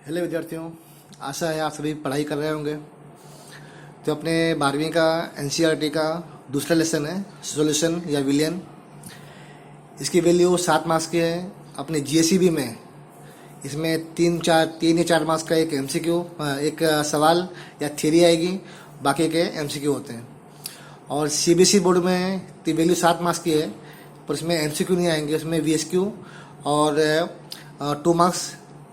Hello विद्यार्थियों, आशा है आप सभी पढ़ाई कर रहे होंगे। तो अपने 12वीं का एनसीईआरटी का दूसरा लेसन है सॉल्यूशन या विलियन। इसकी वैल्यू 7 मार्क्स की है। अपने जीएसईबी में इसमें 3 या 4 मार्क्स का एक एमसीक्यू, एक सवाल या थ्योरी आएगी, बाकी के एमसीक्यू होते हैं। और सीबीएसई बोर्ड में तो वैल्यू 7 मार्क्स की है, पर इसमें एमसीक्यू नहीं आएंगे, उसमें वीएसक्यू और 2 मार्क्स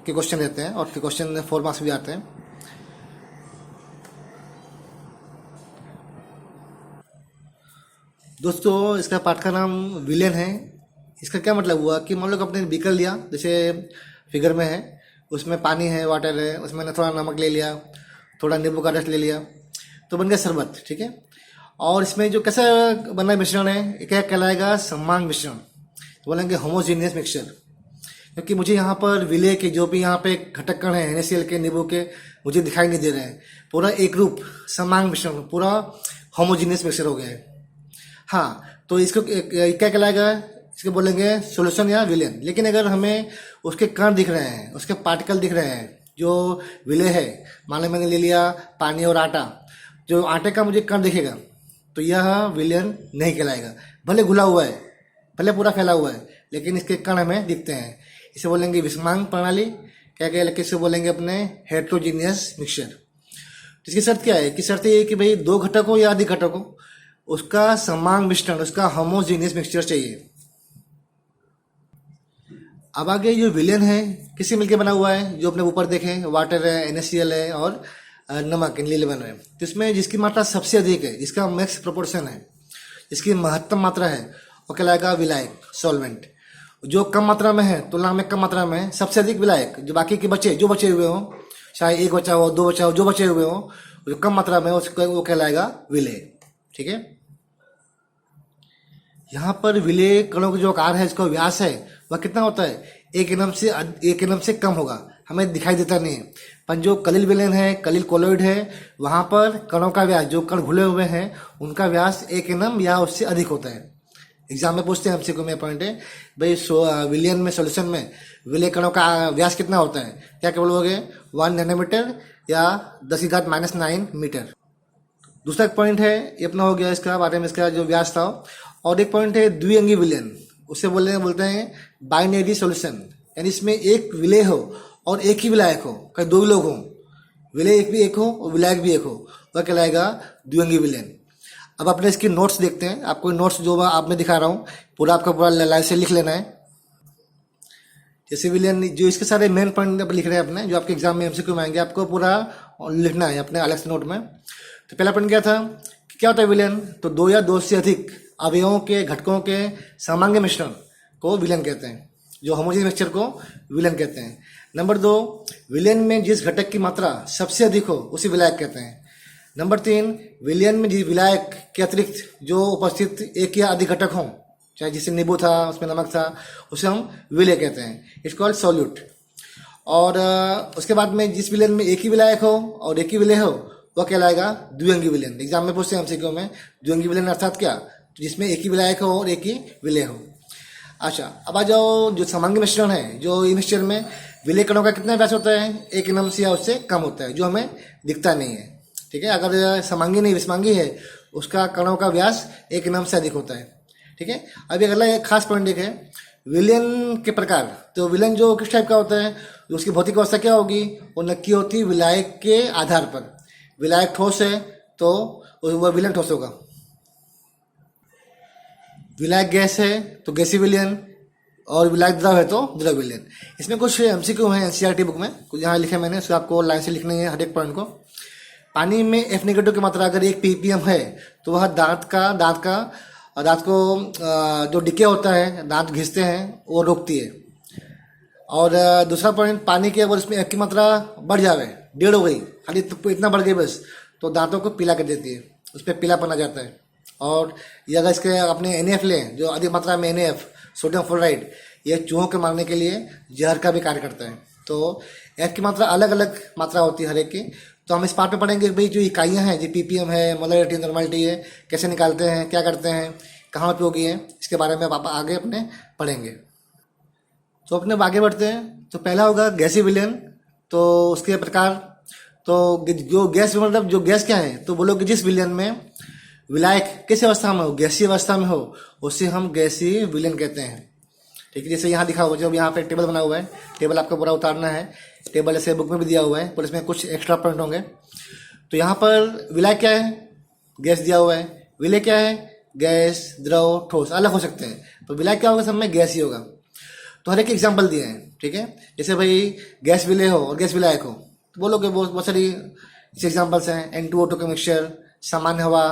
के क्वेश्चन रहते हैं और क्वेश्चन 4 मार्क्स भी आते हैं। दोस्तों, इसका पाठ का नाम विलेन है। इसका क्या मतलब हुआ कि मान लो कि आपने बीकर लिया, जैसे फिगर में है, उसमें पानी है, वाटर है, उसमें ना थोड़ा नमक ले लिया, थोड़ा नींबू का रस ले लिया, तो बन गया शरबत। ठीक है। और इसमें जो कैसा बना मिश्रण है, ये क्या कहलाएगा? समान मिश्रण, बोलेंगे होमोजीनियस मिक्सचर। क्योंकि मुझे यहाँ पर विलेय के जो भी यहाँ पे घटक कण है NaCl के, नींबू के, मुझे दिखाई नहीं दे रहे हैं। पूरा एक रूप समान मिश्रण, पूरा होमोजीनियस मिक्सचर हो गया है। हाँ, तो इसको क्या कहलाएगा? इसको बोलेंगे सॉल्यूशन या विलेन। लेकिन अगर हमें उसके कण दिख रहे हैं, उसके पार्टिकल दिख रहे हैं, जो विलेय है, मान लो मैंने ले लिया पानी और आटा, जो आटे का मुझे कण दिखेगा, तो यह विलेन नहीं कहलाएगा। भले घुला हुआ है, भले पूरा फैला हुआ है, लेकिन इसके कण हमें दिखते हैं। इसे बोलेंगे विषमांग प्रणाली। क्या कहलाएगा? इसे बोलेंगे अपने हेट्रोजीनियस मिक्सचर। इसकी शर्त क्या है? कि शर्त ये है कि भाई 2 घटक हो या अधिक घटक हो, उसका समान मिश्रण, उसका होमोजीनियस मिक्सचर चाहिए। अब आगे जो विलेन है किससे मिलकर बना हुआ है? जो अपने ऊपर देखें, वाटर है, NaCl है और नमक नीले बन रहे हैं। तो इसमें जिसकी मात्रा सबसे अधिक है, जिसका मैक्स प्रोपोर्शन है, जिसकी महत्तम मात्रा है, वो कहलाएगा विलायक, सॉल्वेंट। जो कम मात्रा में है, तुलना में कम मात्रा में सबसे अधिक विलायक, जो बाकी के जो बचे हुए हों, चाहे 1 बचा हो, 2 बचा हो, जो बचे हुए हों, जो कम मात्रा में उसको वो कहलाएगा विलेय। ठीक है। यहाँ पर विलेय कणों का जो आकार है, इसका व्यास है, वह कितना होता है? 1 एनएम से कम होगा, हमें दिखाई देता नहीं है। पर जो कलिल विलेन है, कलिल कोलोइड है, वहाँ पर कणों का व्यास, जो कण घुले हुए हैं, उनका व्यास 1 एनएम या उससे अधिक होता है। एग्जाम में पूछते हैं हमसे, में पॉइंट है भाई, विलियन में सॉल्यूशन में विलेय कणों का व्यास कितना होता है? क्या क्या बोलोगे? 1 नैनोमीटर या 10⁻⁹ मीटर। दूसरा एक पॉइंट है, ये अपना हो गया इसका बारे में, इसका जो व्यास था। और एक पॉइंट है द्विअंगी विलेन, उसे बोलते हैं बाइनरी सॉल्यूशन। यानी इसमें एक विलेय हो और एक ही विलायक हो, कहीं 2 लोग हों, विलेय भी एक हो और विलायक भी एक हो, वह कहलाएगा द्विअंगी विलेन। अब अपने इसकी नोट्स देखते हैं। आपको नोट्स जो आप में दिखा रहा हूँ, पूरा आपका पूरा लाइन से लिख लेना है। जैसे विलेन, जो इसके सारे मेन पॉइंट आप लिख रहे हैं अपने, जो आपके एग्जाम में एमसीक्यू में आएंगे, आपको पूरा लिखना है अपने अलग से नोट में। तो पहला पॉइंट क्या था कि क्या होता है विलेन? तो 2 या 2 से अधिक अवयवों के, घटकों के सामान्य मिश्रण को विलेन कहते हैं। जो होमोजेनियस मिक्सचर को विलेन कहते हैं। नंबर 2, विलेन में जिस घटक की मात्रा सबसे अधिक हो, उसे विलायक कहते हैं। नंबर 3, विलेन में जिस विलायक के अतिरिक्त जो उपस्थित 1 या अधिक घटक हों, चाहे जिससे नींबू था, उसमें नमक था, उसे हम विलेय कहते हैं। It's called solute. और उसके बाद में जिस विलेन में एक ही विलायक हो और एक ही विलेय हो, वह कहलाएगा द्विअंगी विलेन। एग्जाम में पूछते हैं एमसीक्यू में, द्विअंगी विलेन अर्थात क्या? तो जिसमें एक ही विलायक हो और एक ही विलेय हो। अच्छा, अब आ जाओ जो समांगी मिश्रण है, जो इस मिक्सचर में विलेय कणों का कितना व्यास होता है? 1 एनएम से या उससे कम होता है, जो हमें दिखता नहीं है। ठीक है। अगर समांगी नहीं विषमांगी है, उसका कणों का व्यास 1 एनएम से अधिक होता है। ठीक है। अभी अगला एक खास पॉइंट एक है विलेन के प्रकार। तो विलेन जो किस टाइप का होता है, उसकी भौतिक अवस्था क्या होगी? वो नक्की होती है विलायक के आधार पर। विलायक ठोस है तो वह विलेन ठोस होगा, विलायक गैस है तो गैसी विलेन, और विलायक द्रव है तो द्रव विलेन। इसमें कुछ एमसीक्यू हैं एनसीईआरटी बुक में, कुछ यहाँ लिखे मैंने, उसको आपको लाइन से लिखना है हर एक पॉइंट को। पानी में F नेगेटिव की मात्रा अगर 1 ppm है, तो वह दांत को जो डिके होता है, दांत घिसते हैं, वो रोकती है। और दूसरा पॉइंट, पानी के अगर इसमें F की मात्रा बढ़ जाए, 1.5 हो गई, खाली इतना बढ़ गई बस, तो दांतों को पीला कर देती है, उस पर पीलापन आ जाता है। और ये अगर इसके अपने NaF लें, जो अधिक मात्रा में NaF, सोडियम फ्लोराइड, ये चूहों के मारने के लिए जहर का भी कार्य करता है। तो F की मात्रा अलग अलग मात्रा होती है हर एक की। तो हम इस पार्ट में पढ़ेंगे भाई, जो इकाइयाँ हैं, जो ppm है, मोलरिटी, नॉर्मलिटी है, कैसे निकालते हैं, क्या करते हैं, कहाँ उपयोगी है, इसके बारे में आप आगे अपने पढ़ेंगे। तो अपने आगे बढ़ते हैं। तो पहला होगा गैसी विलेन। तो उसके प्रकार, तो जो गैस मतलब जो गैस क्या है, तो बोलो कि जिस विलयन में विलायक किस अवस्था में हो, गैसीय अवस्था में हो, उसे हम गैसीय विलयन कहते हैं। ठीक है, जैसे यहाँ दिखा हुआ, जब यहाँ पे टेबल बना हुआ है, टेबल आपको पूरा उतारना है, टेबल ऐसे बुक में भी दिया हुआ है, पर इसमें कुछ एक्स्ट्रा पॉइंट होंगे। तो यहाँ पर विलायक क्या है, गैस दिया हुआ है, विलय क्या है, गैस, द्रव, ठोस, अलग हो सकते हैं, तो विलायक क्या होगा, सब में गैस ही होगा। तो हर एक एग्जाम्पल दिए हैं, ठीक है। जैसे भाई गैस विलय हो और गैस विलायक हो, तो बोलोगे बहुत सारी एग्जाम्पल्स हैं, N2O2 का मिक्सचर, सामान्य हवा,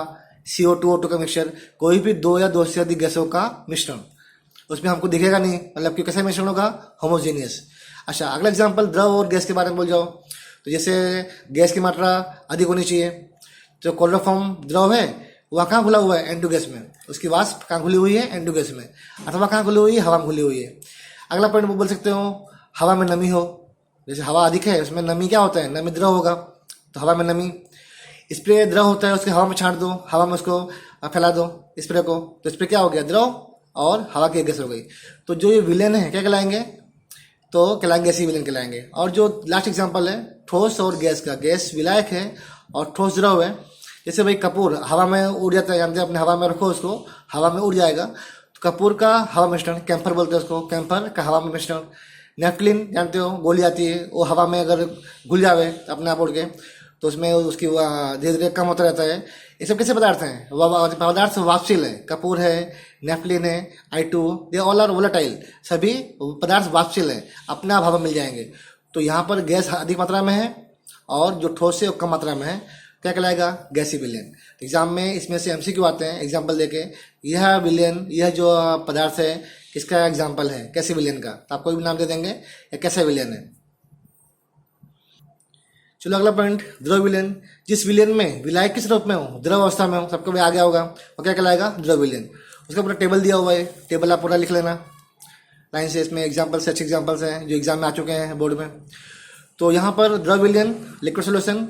CO2O2 का मिक्सचर, कोई भी दो या दो से अधिक गैसों का मिश्रण, उसमें हमको दिखेगा नहीं, मतलब कि कैसा मिश्रण होगा, होमोजीनियस। अच्छा, अगला एग्जाम्पल द्रव और गैस के बारे में बोल जाओ, तो जैसे गैस की मात्रा अधिक होनी चाहिए, तो क्लोरोफॉर्म द्रव है, वह कहाँ खुला हुआ है, N2 गैस में, उसकी वाष्प कहाँ खुली हुई है, N2 गैस में, अथवा कहाँ खुली हुई है, हवा में खुली हुई है। अगला पॉइंट बोल सकते हो, हवा में नमी हो, जैसे हवा अधिक है, उसमें नमी क्या होता है, नमी द्रव होगा, तो हवा में नमी। स्प्रे द्रव होता है, उसके हवा में छाट दो, हवा में उसको फैला दो स्प्रे को, तो स्प्रे क्या हो गया, द्रव और हवा की गैस हो गई। तो जो ये विलेन है क्या कहलाएंगे, तो कहलाएंगे ऐसी विलेन कहलाएंगे। और जो लास्ट एग्जांपल है ठोस और गैस का, गैस विलायक है और ठोस द्रव है। जैसे भाई कपूर हवा में उड़ जाता है, जानते हैं, अपने हवा में रखो उसको, हवा में उड़ जाएगा, तो कपूर का हवा मिश्रण, कैंफर बोलते हैं उसको, कैंफर का हवा में मिश्रण। नेफ्टलिन जानते हो, गोली आती है, वो हवा में अगर घुल जावे अपने आप उड़ के, तो उसमें उसकी धीरे धीरे कम होता रहता है। ये सब कैसे पदार्थ हैं, पदार्थ वाष्पशील है, कपूर है, नेफ्टलिन है, I2, they all are volatile, सभी पदार्थ वाष्पशील है, अपने आप हवा मिल जाएंगे। तो यहाँ पर गैस अधिक मात्रा में है और जो ठोस है वो कम मात्रा में है, क्या कहलाएगा, गैसीय विलयन। एग्जाम में इसमें से MCQ आते हैं एग्जाम्पल देके, यह विलयन, यह जो पदार्थ है किसका एग्जाम्पल है, कैसे विलयन का, तो आप कोई भी नाम दे देंगे, या कैसा विलयन है। चलो अगला पॉइंट, द्रव विलयन, जिस विलयन में विलायक किस रूप में हो, द्रव अवस्था में हो, सबको भी आ गया होगा, वो क्या कहलाएगा, द्रव विलयन। उसका पूरा टेबल दिया हुआ है, टेबल आप पूरा लिख लेना लाइन से, इसमें एग्जाम्पल्स, अच्छे एग्जाम्पल्स हैं जो एग्जाम में आ चुके हैं बोर्ड में। तो यहाँ पर द्रव विलयन, लिक्विड सोल्यूशन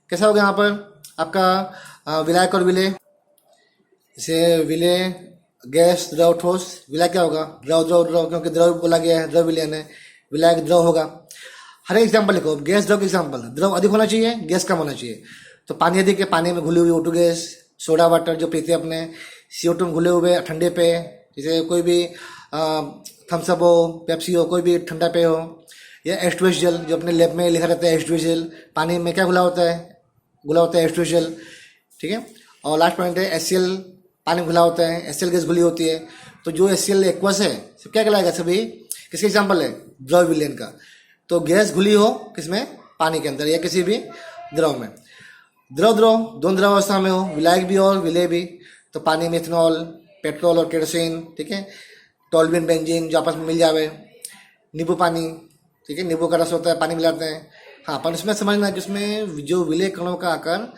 कैसा होगा, यहाँ पर आपका विलायक और विलय, जैसे विलय गैस, द्रव, ठोस, विलायक क्या होगा, द्रव द्रव द्रव, क्योंकि द्रव बोला गया है, द्रव विलयन है, विलायक द्रव होगा। हर एक एग्जाम्पल लिखो, गैस द्रव के एग्जाम्पल, द्रव अधिक होना चाहिए, गैस कम होना चाहिए। तो पानी अधिक है, पानी में घुली हुई O2 गैस, सोडा वाटर जो पीते हैं अपने, CO2 में घुले हुए ठंडे पे, जैसे कोई भी थम्सअप हो, पेप्सी हो, कोई भी ठंडा पे हो, या H2S जल जो अपने लैब में लिखा रहता है, H2S जल, पानी में क्या घुला होता है, H2S जल, ठीक है। और लास्ट पॉइंट है HCl, पानी में घुला होता है, HCl गैस घुली होती है। तो जो HCl एक्वस है, सब क्या कहलाएगा, सभी किसके एग्जाम्पल है, द्रव विलयन का। तो गैस घुली हो किसमें, पानी के अंदर, या किसी भी द्रव में। द्रव द्रव दोनों द्रव अवस्था में हो, विलायक भी और विलय भी, तो पानी में इथेनॉल, पेट्रोल और केरोसिन, ठीक है, टोल्यूएन, बेंजीन जो आपस में मिल जावे, नींबू पानी, ठीक है, नींबू का रस होता है, पानी मिलाते हैं। हाँ, पर इसमें समझना कि उसमें जो विलय कणों का आकार,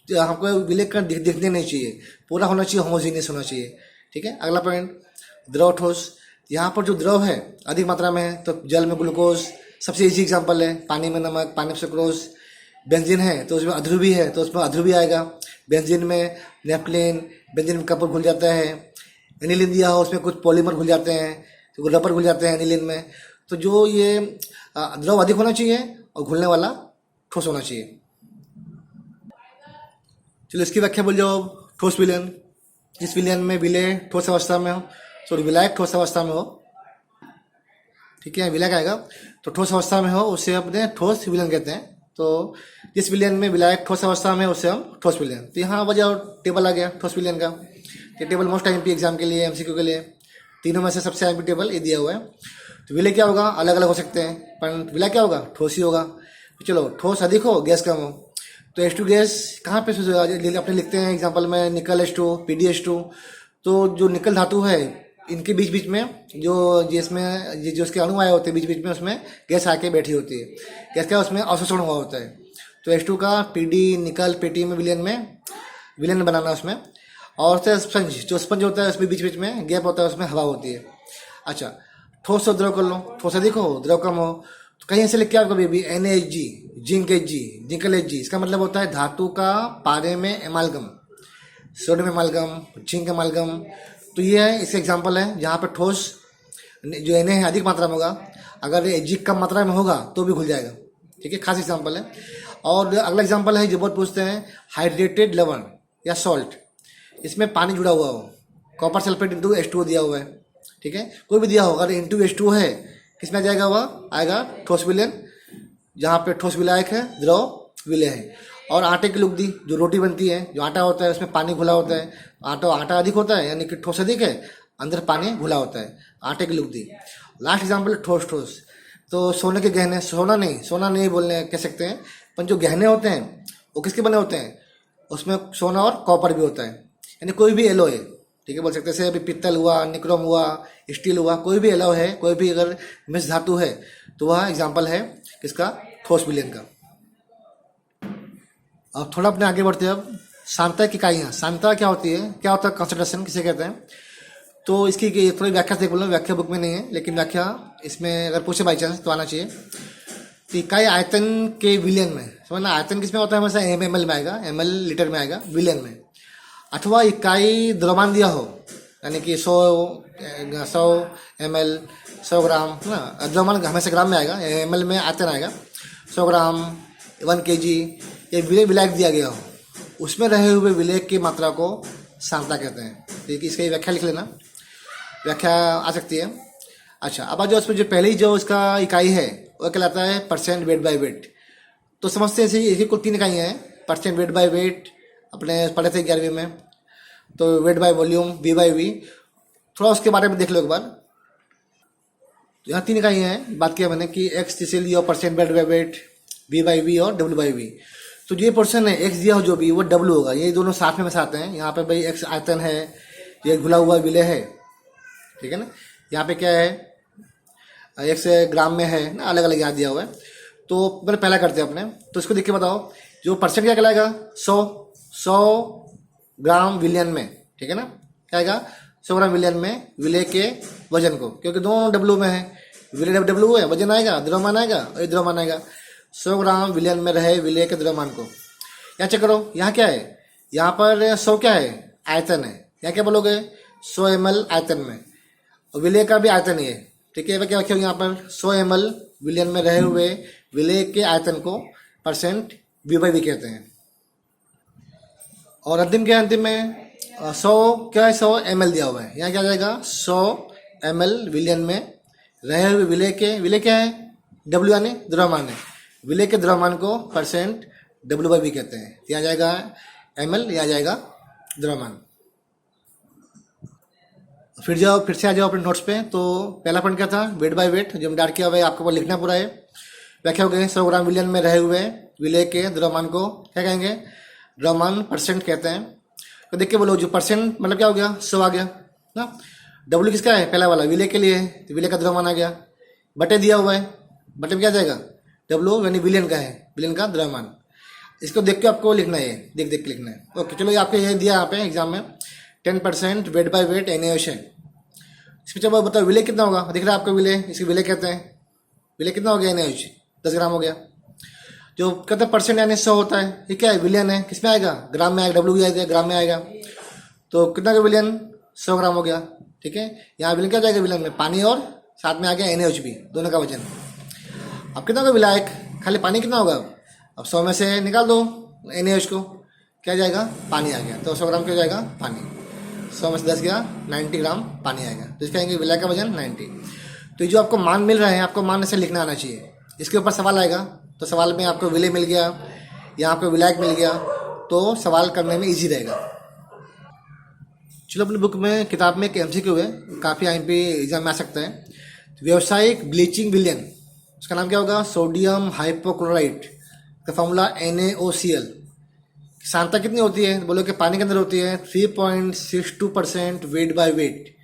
हमको विलय कण दिखने नहीं चाहिए, पूरा होना चाहिए, होमोजीनियस होना चाहिए, ठीक है। अगला पॉइंट, द्रव ठोस, यहाँ पर जो द्रव है अधिक मात्रा में है, तो जल में ग्लूकोज सबसे इजी एग्जाम्पल है, पानी में नमक, पानी में सुक्रोज, बेंजीन है तो उसमें अध्रुवी है, तो उसमें अध्रुवी आएगा। बेंजीन में नेफ्टलिन, बेंजीन में कपूर घुल जाता है। एनिलीन दिया हो, उसमें कुछ पॉलीमर घुल जाते हैं, तो रबर घुल जाते हैं एनिलीन में। तो जो ये द्रव अधिक होना चाहिए और घुलने वाला ठोस होना चाहिए। चलो इसकी व्याख्या बोल जाओ, ठोस विलयन, जिस विलयन में विलय ठोस अवस्था में हो, सॉरी विलायक ठोस अवस्था में हो, ठीक है, विलायक आएगा, तो ठोस अवस्था में हो उसे अपने ठोस विलयन कहते हैं। तो जिस विलयन में विलायक ठोस अवस्था में उसे हम ठोस विलयन। तो यहाँ वजह टेबल आ गया ठोस विलयन का, ये टेबल मोस्ट IMP एग्जाम के लिए, MCQ के लिए, तीनों में से सबसे IMP टेबल ये दिया हुआ है। तो विलय क्या होगा, अलग अलग हो सकते हैं, पर विलय क्या होगा, ठोस ही होगा। तो चलो, ठोस अधिक हो, गैस कम हो, तो H2 गैस कहाँ पे अपने लिखते हैं एग्जाम्पल में, निकल H2, PdH2। तो जो निकल धातु है, इनके बीच बीच में जो जिसमें जो उसके अणु आए होते हैं बीच बीच में, उसमें गैस आके बैठी होती है। गैस क्या, उसमें अवशोषण हुआ होता है। तो H2 का PD, निकल, PT में विलयन बनाना उसमें। और स्पंज, जो स्पंज होता है उसमें बीच बीच में गैप होता है, उसमें हवा होती है। अच्छा, ठोस और द्रव कर लो, ठोस अधिक हो, द्रव कम हो, तो कहीं ऐसे लिख के आपको baby NaHg, zinc Hg, जिंकल Hg, इसका मतलब होता है धातु का पारे में एमालगम, सोडियम एमालगम, जिंक एमालगम। तो ये है, इसका एग्जाम्पल है जहाँ पर ठोस जो Na है अधिक मात्रा में होगा, अगर Hg कम मात्रा में होगा तो भी घुल जाएगा, ठीक है, खास एग्जाम्पल है। और अगला एग्जाम्पल है जो बहुत पूछते हैं, हाइड्रेटेड लवण या सॉल्ट, इसमें पानी जुड़ा हुआ हो, कॉपर सल्फेट इंटू H2O दिया हुआ है, ठीक है, कोई भी दिया हो, अगर इंटू H2O है, किस में आ जाएगा, वह आएगा ठोस विलयन, जहाँ पे ठोस विलायक है, द्रव विलय है। और आटे की लुगदी, जो रोटी बनती है, जो आटा होता है उसमें पानी घुला होता है, आटा अधिक होता है यानी कि ठोस अधिक है, अंदर पानी घुला होता है, आटे की लुगदी। लास्ट एग्जाम्पल ठोस ठोस, तो सोने के गहने, सोना नहीं बोलने कह सकते हैं, पर जो गहने होते हैं वो किसके बने होते हैं, उसमें सोना और कॉपर भी होता है, यानी कोई भी एलॉय, ठीक है, बोल सकते हैं जैसे अभी पित्तल हुआ, निक्रोम हुआ, स्टील हुआ, कोई भी एलॉय है, कोई भी अगर मिश्र धातु है, तो वह एग्जाम्पल है किसका, ठोस विलयन का। अब थोड़ा अपने आगे बढ़ते हैं, अब सांतः की इकाइयाँ, सांतः क्या होती है, क्या होता है कंसंट्रेशन किसे कहते हैं, तो इसकी थोड़ी व्याख्या देख बोलो, व्याख्या बुक में नहीं है लेकिन व्याख्या इसमें अगर पूछे बाई चांस तो आना चाहिए। तो इकाई आयतन के विलयन में, समझना आयतन किस में होता है, हमेशा ml में आएगा, ml लीटर में आएगा, विलयन में, अथवा इकाई द्रव्यमान दिया हो, यानी कि 100 ml 100 ग्राम है ना, द्रव्यमान हमेशा ग्राम में आएगा, ml में आयतन आएगा, 100 ग्राम 1 kg, ये विलय विलायक दिया गया हो, उसमें रहे हुए विलय की मात्रा को सांतः कहते हैं। ठीक है, इसकी व्याख्या लिख लेना, व्याख्या आ सकती है। अच्छा, अब जो उसमें जो पहली जो इसका इकाई है वह कहलाता है परसेंट वेट बाय वेट। तो समझते हैं इसकी कुल 3 इकाइयाँ हैं, परसेंट वेट बाय वेट अपने पढ़े थे 11वीं में, तो weight by volume V by V, थोड़ा उसके बारे में देख लो एक बार। तो यहाँ 3 इकाइयाँ हैं, बात किया मैंने कि x जैसे लिया percent weight by weight, V by V और W बाय V। तो जो ये पोर्शन है x दिया हो जो भी, वो W होगा, ये दोनों साथ में आते हैं। यहाँ पे भाई x आयतन है, ये घुला हुआ विलय है, ठीक है ना, यहाँ पे क्या है x ग्राम में है ना, अलग अलग याद दिया हुआ है। तो मैंने पहला करते हैं अपने, तो इसको देख के बताओ, जो परसेंट क्या कहलाएगा, 100 ग्राम विलियन में, ठीक है ना, क्या आएगा 100 ग्राम विलियन में विलय के वजन को, क्योंकि दोनों W में है, विलय W है, वजन आएगा, द्रव्यमान आएगा और द्रव्यमान आएगा, 100 ग्राम विलियन में रहे विलय के द्रव्यमान को। यहाँ चेक करो, यहाँ क्या है, यहाँ पर 100 क्या है, आयतन है, यहाँ क्या बोलोगे 100 ml आयतन में, और विलय का भी आयतन ही है, ठीक है। क्या रखे हो यहाँ पर 100 ml विलियन में रहे हुए विलय के आयतन को परसेंट V बाई V कहते हैं। और अंतिम क्या है, अंतिम में 100 क्या है, 100 ml दिया हुआ है, यहाँ क्या जाएगा 100 ml विलियन में रहे हुए विलय के, विलय क्या है W यानी द्रव्यमान है, विलय के द्रव्यमान को परसेंट W बाई V कहते हैं। यहाँ जाएगा ml, यहाँ जाएगा द्रव्यमान। फिर से आ जाओ अपने नोट्स पे। तो पहला पॉइंट क्या था, वेट बाय वेट, जो हम डार्क किया हुआ है, आपको वो लिखना पूरा है। व्याख्या हो गई, 100 ग्राम विलियन में रहे हुए विलय के द्रव्यमान को क्या कहेंगे, द्रव्यमान परसेंट कहते हैं। तो देख के बोलो, जो परसेंट मतलब क्या हो गया, 100 आ गया ना, W किसका है, पहला वाला विलय के लिए है, तो विलय का द्रव्यमान आ गया, बटे दिया हुआ है, बटे में क्या जाएगा W यानी विलियन का है, विलियन का द्रव्यमान। इसको देख के आपको लिखना है, देख देख के लिखना है। ओके, चलो ये आपको ये दिया यहाँ पे एग्जाम में 10% वेट बाय वेट NaOH है। इसमें जब बताओ विलय कितना होगा, दिख रहा है आपको विलय, इसकी विलय कहते हैं, विलय कितना हो गया NaOH 10 ग्राम हो गया। जो कहते हैं परसेंट यानी 100 होता है, ये क्या है विलियन है, किस में आएगा, ग्राम में आएगा, W भी आएगा ग्राम में आएगा, तो कितना का विलियन 100 ग्राम हो गया, ठीक है। यहाँ विलियन क्या जाएगा, विलियन में पानी और साथ में आ गया NaOH भी, दोनों का वजन। अब कितना होगा विलायक, खाली पानी कितना होगा, अब 100 में से निकाल दो NaOH को, क्या जाएगा पानी आ गया, तो 100 ग्राम क्या जाएगा पानी, 100 में से 10 गया 90 ग्राम पानी आएगा, तो इसका कहेंगे विलय का वजन 90। तो जो आपको मान मिल रहा है, आपको मान ऐसे लिखना आना चाहिए। इसके ऊपर सवाल आएगा, तो सवाल में आपको विलय मिल गया या आपको विलायक मिल गया, तो सवाल करने में इजी रहेगा। चलो अपनी बुक में, किताब में एक MCQ है, काफ़ी IMP एग्जाम में आ सकता है। व्यावसायिक ब्लीचिंग विलयन, उसका नाम क्या होगा, सोडियम हाइपोक्लोराइट का फॉर्मूला NaOCl। सांतः कितनी होती है, बोलो कि पानी के अंदर होती है 3.62% वेट बाय वेट।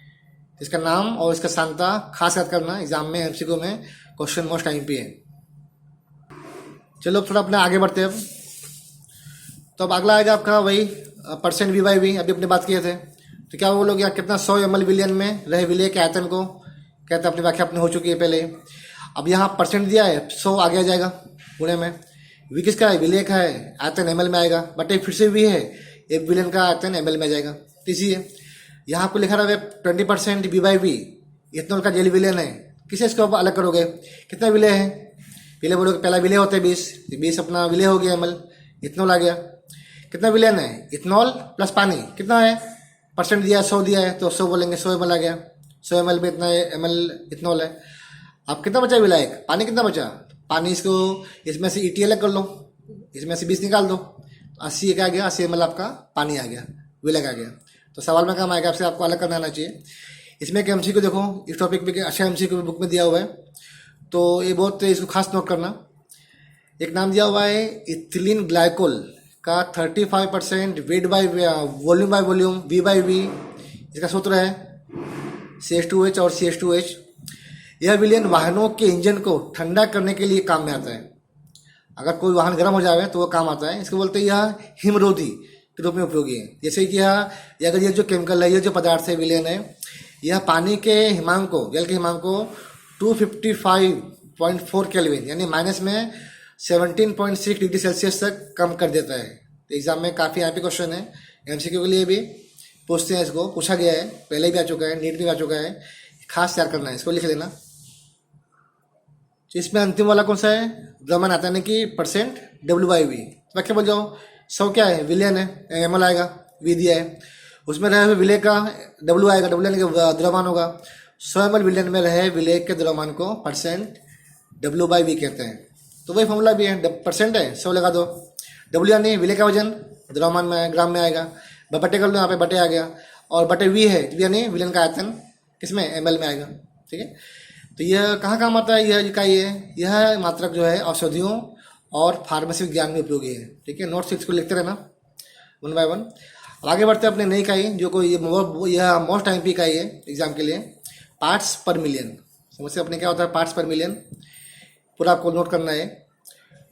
इसका नाम और इसका सांतः खास याद करना, एग्जाम में MCQ में क्वेश्चन मोस्ट IMP है। चलो थोड़ा अपने आगे बढ़ते हैं अब। तो अब अगला आएगा आपका वही परसेंट V बाई V, अभी अपने बात किए थे। तो क्या बोलोगे यहाँ कितना, 100 ml विलियन में रहे विलय के आयतन को कहते हैं, अपनी व्याख्या अपनी हो चुकी है पहले। अब यहाँ परसेंट दिया है, 100 आगे आ जाएगा गुणे में, V किसका है, विलय का है, आयतन ml में आएगा, बटे फिर से V है, एक विलियन का आयतन ml में जाएगा, तो इसी है। यहाँ आपको लिखा रहा है 20% V बाई V, इतना का जेल विलियन है, किसे इसको अलग करोगे, कितना विलय है, पहले बोलो कि पहला विलय होता है 20, 20 अपना विलय हो गया एमएल, इथनॉल आ गया। कितना विलयन है? इथनॉल प्लस पानी कितना है? परसेंट दिया है 100 दिया है तो 100 बोलेंगे, 100 ml आ गया। 100 ml में इतना ml इथनॉल है। अब कितना बचा विलायक? पानी कितना बचा? पानी इसको इसमें से ET अलग कर लो, इसमें से 20 निकाल दो, 80 क्या आ गया? 80 ml आपका पानी आ गया, विलायक आ गया। तो सवाल में काम आएगा आपसे, आपको अलग करना आना चाहिए। इसमें एक MCQ देखो, इस टॉपिक पे अच्छा MCQ बुक में दिया हुआ है, तो ये बहुत इसको खास नोट करना। एक नाम दिया हुआ है इथिलीन ग्लाइकोल का 35% weight by volume by volume V/V, इसका सूत्र है CH2H और CH2H। यह विलयन वाहनों के इंजन को ठंडा करने के लिए काम में आता है। अगर कोई वाहन गर्म हो जाए तो वो काम आता है। इसको बोलते हैं यह हिमरोधी के रूप में उपयोगी है। जैसे कि यह अगर ये जो केमिकल है, ये जो पदार्थ है विलयन है, यह पानी के हिमांक को, जल के हिमांक को 255.4 केल्विन यानी माइनस में 17.6 डिग्री सेल्सियस तक कम कर देता है। तो एग्जाम में काफ़ी यहाँ पे क्वेश्चन है, MCQ के लिए भी पूछते हैं, इसको पूछा गया है, पहले भी आ चुका है, नीट भी आ चुका है, खास तैयार करना है, इसको लिख लेना। तो इसमें अंतिम वाला कौन सा है? द्रव्यमान आता है कि परसेंट W/V। तो क्या बोल जाओ, 100 क्या है? विलयन है, ml आएगा, V दिया है, उसमें रहे विलय का W आएगा, W यानी कि द्रव्यमान होगा। 100 ml विलयन में रहे विलय के द्रव्यमान को परसेंट W/V कहते हैं। तो वही फॉर्मूला भी है, परसेंट है 100 लगा दो, W यानी विलय का वजन द्रव्यमान में ग्राम में आएगा, बटे कर लो, यहाँ पे बटे आ गया, और बटे V है, V यानी विलयन का आयतन किसमें? ml में आएगा। ठीक है, तो यह कहाँ काम आता है? यह इकाई है, यह मात्रक जो है औषधियों और फार्मेसी विज्ञान में उपयोगी है। ठीक है, नोट्स इसको लिखते रहना 1 बाय 1। अब आगे बढ़ते हैं अपने नई इकाई, जो कोई यह मोस्ट टाइम की इकाई है एग्जाम के लिए, पार्ट्स पर मिलियन। समझते अपने क्या होता है पार्ट्स पर मिलियन, पूरा आपको नोट करना है।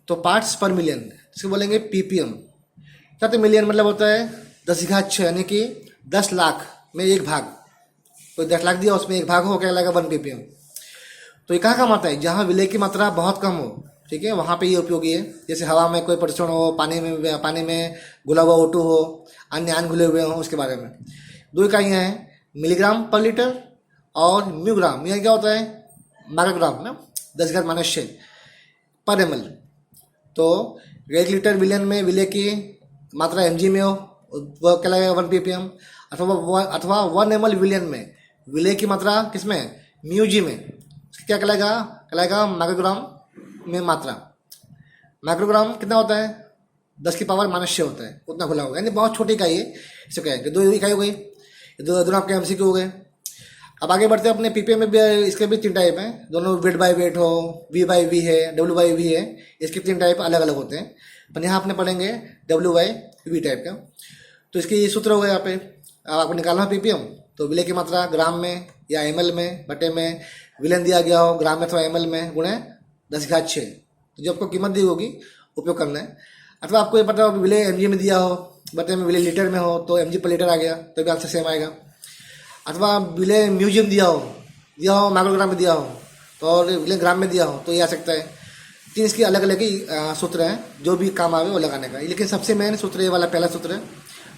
तो पार्ट्स पर मिलियन इसको बोलेंगे PPM। क्या तो मिलियन मतलब होता है 10⁶, यानी कि 10 लाख में एक भाग। कोई 10 लाख दिया, उसमें एक भाग हो, क्या लगेगा 1 PPM। तो ये कहाँ काम आता है? जहाँ विलय की मात्रा बहुत कम हो, ठीक है, वहाँ पे ये उपयोगी है। जैसे हवा में कोई प्रदूषण हो, पानी में घुला हुआ O2 हो, अन्य आयन घुले हुए हों, उसके बारे में। 2 इकाइयाँ हैं, मिलीग्राम पर लीटर और म्यूग्राम। यह क्या होता है? माइक्रोग्राम ना, 10⁻⁻⁶ पर ml। तो 1 लीटर विलयन में विलय की मात्रा mg में हो, वह क्या लगेगा 1 ppm। अथवा 1 ml विलयन में विलय की मात्रा किसमें? μg में, क्या कहलाएगा माइक्रोग्राम में मात्रा। माइक्रोग्राम कितना होता है? 10⁻⁻⁶ होता है, उतना खुला होगा, यानी बहुत छोटी इकाई है। इसे क्या है? 2 इकाई हो गई, दोनों आपके MCQ हो गए। अब आगे बढ़ते हैं अपने PPM में भी, इसके भी 3 टाइप हैं, दोनों वेट बाय वेट हो, V/V है, W/V है, इसके 3 टाइप अलग अलग होते हैं। पर यहाँ अपने पढ़ेंगे W/V टाइप का। तो इसके ये सूत्र हो गए यहाँ पे। अब आपको निकालना PPM, तो विलय की मात्रा ग्राम में या ml में बटे में विलयन दिया गया हो ग्राम में अथवा ml में गुणे 10⁶। तो जो आपको कीमत दी होगी उपयोग करना है। अथवा आपको ये पता हो विलय mg में दिया हो, बटे में विलय लीटर में हो, तो mg पर लीटर आ गया, तो भी आंसर सेम आएगा। अथवा विलय म्यूजियम दिया हो माइक्रोग्राम में दिया हो, तो और विलय ग्राम में दिया हो, तो ये आ सकता है। 3 इसके अलग अलग ही सूत्र हैं, जो भी काम आवे वो लगाने का। लेकिन सबसे मेन सूत्र ये वाला पहला सूत्र है,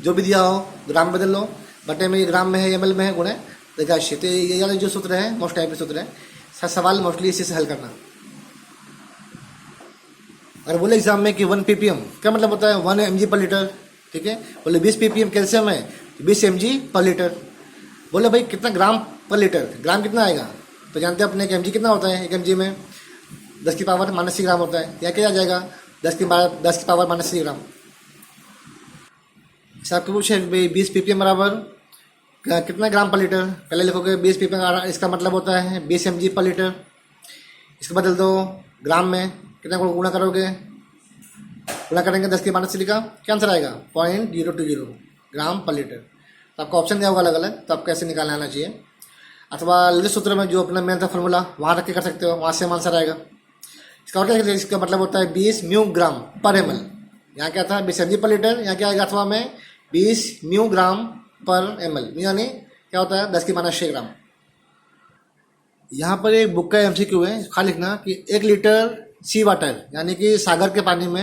जो भी दिया हो ग्राम बदल लो, बटे में ग्राम में है ml में है गुणे 10⁻। तो ये वाला जो सूत्र है मोस्ट टाइप सूत्र है। सवाल मोस्टली इसी से हल करना। अगर बोले एग्जाम में कि 1 ppm क्या मतलब होता है? 1 mg पर लीटर। ठीक है, बोले 20 ppm कैल्शियम है, 20 mg पर लीटर। बोले भाई कितना ग्राम पर लीटर, ग्राम कितना आएगा? तो जानते हैं अपने कि mg कितना होता है? 1 mg में 10⁻⁻⁶ ग्राम होता है। या क्या आ जाएगा? 10⁻⁻⁶ ग्राम। आपको पूछे 20 ppm बराबर कितना ग्राम पर लीटर? पहले लिखोगे 20 ppm, इसका मतलब होता है 20 mg पर लीटर। इसको बदल दो ग्राम में, कितना गुणा करोगे? गुणा करेंगे 10⁻⁻⁶ का, क्या आंसर आएगा? 0.020 ग्राम पर लीटर। तो आपको ऑप्शन दिया होगा अलग अलग, तो आपको ऐसे निकालना आना चाहिए। अथवा ललित सूत्र में जो अपना मेन था फॉर्मूला, वहाँ रख के कर सकते हो, वहाँ से आंसर आएगा। इसका और क्या? इसका मतलब होता है 20 म्यूग्राम पर ml। यहाँ क्या था? 20 mg पर लीटर। यहाँ क्या आएगा? अथवा में 20 म्यूग्राम पर ml, यानी क्या होता है? 10⁻⁶ ग्राम। यहाँ पर एक बुक का MCQ है, खाली लिखना कि 1 लीटर सी वाटर, यानी कि सागर के पानी में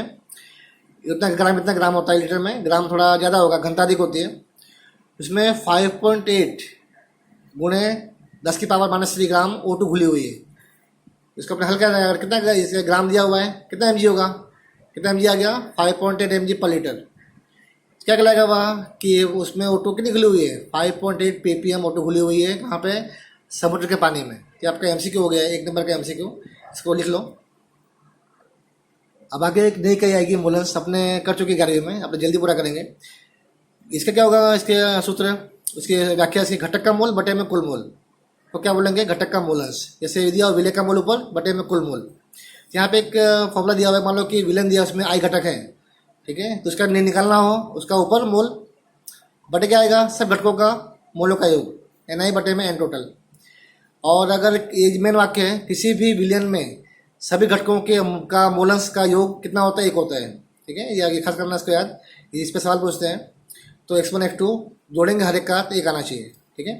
इतना ग्राम होता है लीटर में। ग्राम थोड़ा ज़्यादा होगा, घनता अधिक होती है। उसमें 5.8 गुणे 10⁻⁻³ ग्राम O2 घुली हुई है। इसको अपने हल्का कितना इसका ग्राम दिया हुआ है, कितना mg होगा, कितना mg आ गया 5.8 mg पर लीटर। क्या कहलाएगा वह कि उसमें O2 कितनी घुली हुई है 5.8 ppm O2 घुली हुई है कहाँ पे, समुद्र के पानी में। ये आपका MCQ हो गया, 1 नंबर का MCQ, इसको लिख लो। अब आगे एक नई कही आएगी मोलस, अपने कर चुके 11वीं में, अपने जल्दी पूरा करेंगे। इसका क्या होगा, इसके सूत्र, उसकी व्याख्या, इसके घटक का मोल बटे में कुल मोल, तो क्या बोलेंगे घटक का मोलस। जैसे दिया हो विलय का मोल ऊपर बटे में कुल मोल। यहाँ पे एक फॉर्मूला दिया हुआ है, मान लो कि विलेन दिया उसमें I घटक है, ठीक है, तो उसका निकालना हो, उसका ऊपर मोल बटे क्या आएगा, सब घटकों का मोलों का योग NI बटे में N टोटल। और अगर ये मेन वाक्य है, किसी भी विलयन में सभी घटकों के का मोलंस का योग कितना होता है, 1 होता है, ठीक है, ये खास करना इसको याद, इस पर सवाल पूछते हैं। तो x1 x2 जोड़ेंगे हर एक का, तो 1 आना चाहिए, ठीक है।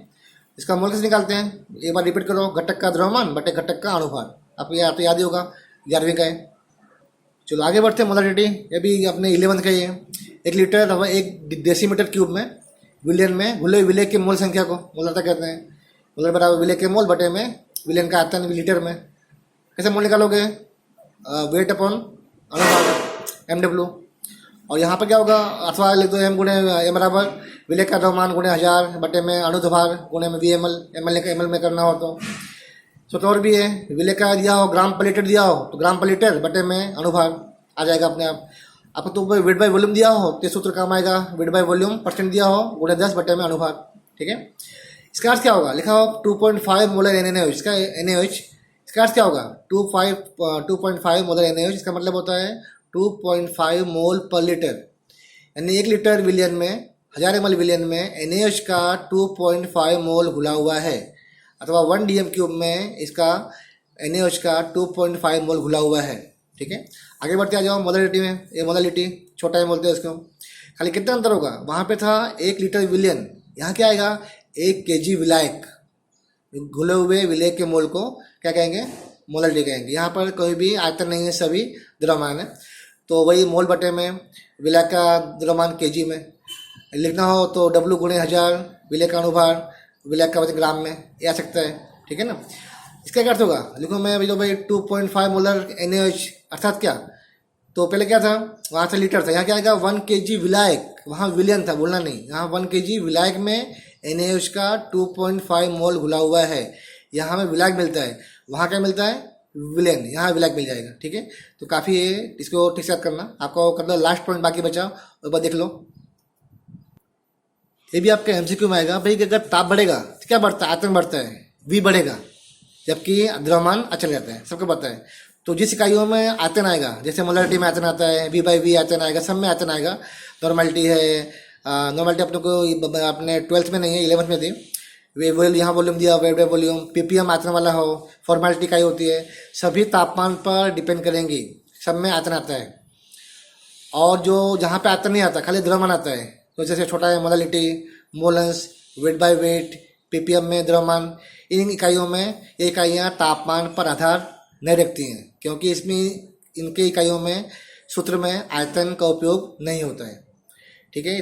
इसका मोल कैसे निकालते हैं, एक बार रिपीट करो, घटक का द्रव्यमान बटे घटक का अनुभार, आपको याद तो याद ही होगा, 11वीं का है। चलो आगे बढ़ते हैं मोलारिटी, ये भी अपने 11th का ही है। 1 लीटर अथवा 1 डेसीमीटर क्यूब में विलियन में घुले हुए विलय के मोल संख्या को मोलरता कहते हैं। मोलर बराबर विलय के मोल बटे में विलयन का आयतन लीटर में। कैसे मोल निकालोगे, वेट अपॉन अनुभाग MW। और यहाँ पर क्या होगा, अथवा लिख दो M गुणे M बराबर विलय का द्रव्यमान गुणे 1000 बटे में अनुभार गुणे में VML, ML में करना हो तो और भी है, विलय का दिया हो ग्राम पर लीटर दिया हो तो ग्राम पर लीटर बटे में अनुभार आ जाएगा अपने आप। आपको तो वेट बाय वॉल्यूम दिया हो तो सूत्र काम आएगा, वेट बाय वॉल्यूम % दिया हो गुणे 10 बटे में अनुभार, ठीक है। इसका अर्थ क्या होगा, लिखा हो 2.5 मोलर NaOH, इसका NaOH, इसका अर्थ क्या होगा 2.5 मोलर NaOH, इसका मतलब होता है 2.5 मोल पर लीटर, यानी 1 लीटर विलियन में 1000 ml विलियन में NaOH का 2.5 मोल घुला हुआ है, अथवा 1 dm क्यूब में इसका NaOH का 2.5 मोल घुला हुआ है, ठीक है। आगे बढ़ते आ जाओ मोलारिटी में, ये मोलारिटी छोटा ही बोलते हैं इसको। खाली कितना अंतर होगा, वहाँ पे था 1 लीटर विलियन, यहाँ क्या आएगा 1 kg विलायक, घुले हुए विलय के मोल को क्या कहेंगे, मोलारिटी कहेंगे। यहाँ पर कोई भी आयतन नहीं है, सभी द्रव्यमान है, तो वही मोल बटे में विलय का द्रव्यमान kg में लिखना हो तो W गुणे 1000 विलय का अनुभार विलय का वजन ग्राम में, ये आ सकता है, ठीक है ना। इसका क्या अर्थ होगा, लिखो मैं भाई 2.5 मोलर NaOH, अर्थात क्या, तो पहले क्या था, वहाँ था लीटर था, यहाँ क्या आएगा 1 kg विलायक, वहाँ विलियन था बोलना नहीं, यहाँ 1 kg विलायक में NaOH का 2.5 मोल घुला हुआ है। यहाँ हमें विलायक मिलता है, वहाँ क्या मिलता है विलियन, यहाँ विलायक मिल जाएगा, ठीक है। तो काफ़ी है, इसको ठीक से याद करना, आपको करना लास्ट पॉइंट बाकी बचा, एक बार देख लो। ये भी आपका MCQ में आएगा भाई कि अगर ताप बढ़ेगा तो क्या बढ़ता है, आयतन बढ़ता है, V बढ़ेगा, जबकि द्रव्यमान अचल रहता है, सबको पता है। तो जिस इकाइयों में आयतन आएगा, जैसे मोलारिटी में आयतन आता है, V/V आयतन आएगा, सब में आयतन आएगा। नॉर्मलिटी है, नॉर्मलिटी अपने को अपने 12th में नहीं है, 11th में थी। वे यहाँ वॉल्यूम दिया, वेट बाय वॉल्यूम, ppm आयतन वाला हो, फॉर्मेलिटी इकाई होती है, सभी तापमान पर डिपेंड करेंगी, सब में आयतन आता है। और जो जहाँ पे आयतन नहीं आता, खाली द्रव्यमान आता है, तो जैसे छोटा है molality, moles, weight by weight, ppm में द्रव्यमान, इन इकाइयों में ये इकाइयाँ तापमान पर आधार नहीं रखती हैं, क्योंकि इसमें इनके इकाइयों में सूत्र में आयतन का उपयोग नहीं होता है, ठीक है।